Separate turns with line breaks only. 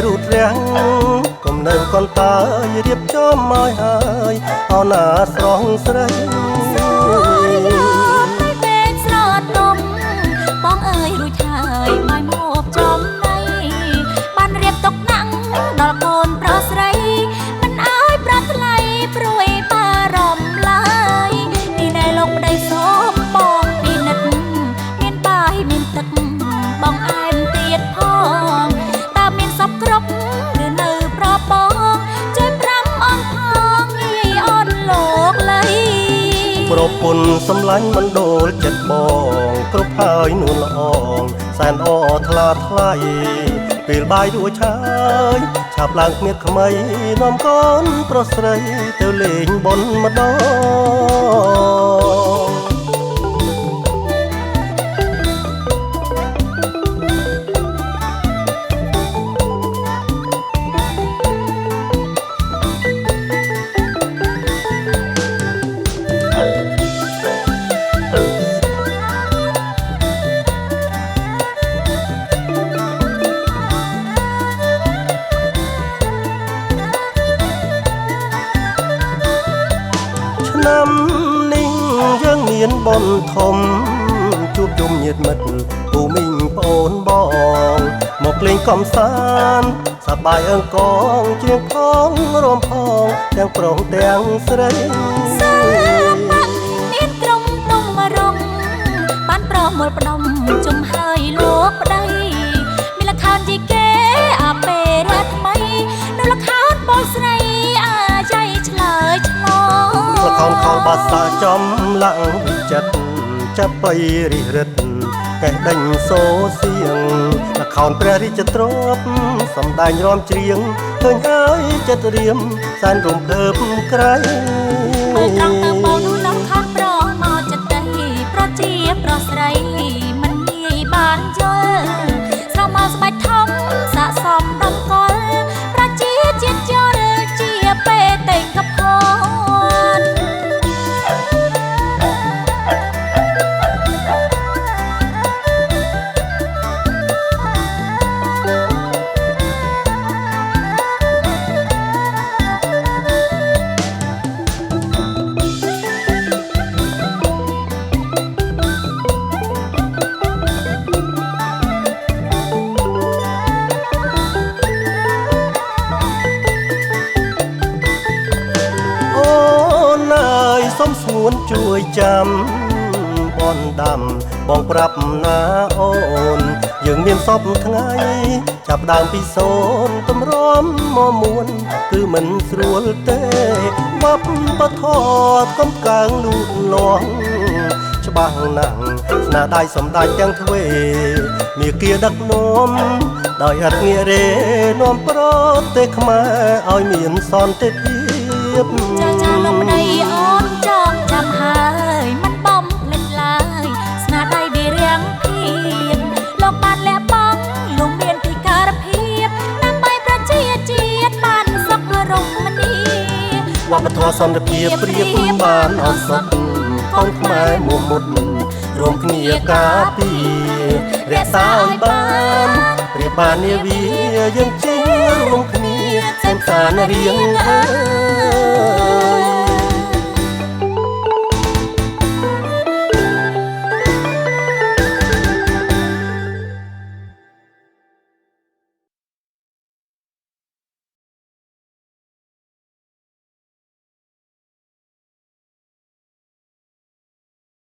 រូតរាំងកុំនៅកន្តាយរៀបចំឲ្យហើយអោណាស្រងស្រី
បងអើយរួចហើយមកមកចំដៃបានរៀបតុកណាំងដល់កូនប្រុសស្រីមិនអើយប្រាថ្លៃព្រួយបារម្ភឡើយនេះណែលោកប្តីសូមបងពីនិតមានបាយមានទឹកបងអែមទៀតផងតើមានសពគ្រប់ឬនៅប្របងជួយប្រាំអនផងងាយអនលោកលៃ
ប្រពន្ធសម្លាញ់មិនដូលចិត្តបងគ្រប់ហើយនួនល្អងសែនអថ្លាថ្លៃពេលបាយរួចហើយឆាប់ឡើងគ្មានថ្មីនាំកូនប្រុសស្រីទៅលេងបុណ្យម្ដងឆ្នាំនេះយើងមានបុណ្យធំជួបជុំញាតិមិត្តពូមីងប្អូនបងមកលេងកំសាន្តសប្បាយអើងកងជាងផងរំផងទាំងប្រុសទាំងស្រី
សាបាក់មានក្រុមដងមករងបានប្រមល់ផ្ដុំជុំហើយលោកប្តីមានលក្ខខណ្ឌជីគេអាពេលរថ្មីនៅលក្ខខណ្ឌបងស្រីអាចៃឆ្លើយឆ្លង
លខោនខលបាសាចំឡាំងវិចិត្រចាប់បៃរិះរិទ្ធកេះដេញសូសៀងលខោនព្រះរាជទ្រព្យសំដែងរំច្រៀងឃើញហើយចិត្តរៀមសែនរំភើបក្រៃ
ហើយត្រង់ទៅបងនោះលខោនប្រមកចិត្តដីប្រជាប្រុសស្រីមិនងាយបានយល់ស្រមោលស្បែកធំស័កសមដល់កលប្រជាជាតិយល់ជាពេតេងកផន
សុំស្ងួនជួយចាំបនដាំបងប្រាប់ណាអូនយើងមានសពថ្ងៃចាប់ដើមពីសូនតម្រាំមកមួនគឺមិនស្រួលទេបបបធរកំកាងលូតលាស់ច្បាស់ណាស់ស្នាដៃសម្ដេចទាំងទ្វេមាគាដឹកនាំដោយអត់ងារេនាំប្រទេសខ្មែរឲ្យមានសន្តិភាព
ចាលោកប្តីអូនចងចាំហើយមិនបំភ្លេចឡើយស្នាដៃវិរាំងភាពលោកបានលះបង់លោកមានពិការភាពដើម្បីប្រជាជាតិបានសុខរមនី
វប្បធម៌សន្តិភាពព្រៀបបានអត់សុខកូនខ្មែរមួយមុតរួមគ្នាការពាររក្សាឲ្យបានព្រៀបបាននាវាយើងជិះរួមគ្នាសែនសានរៀងអើ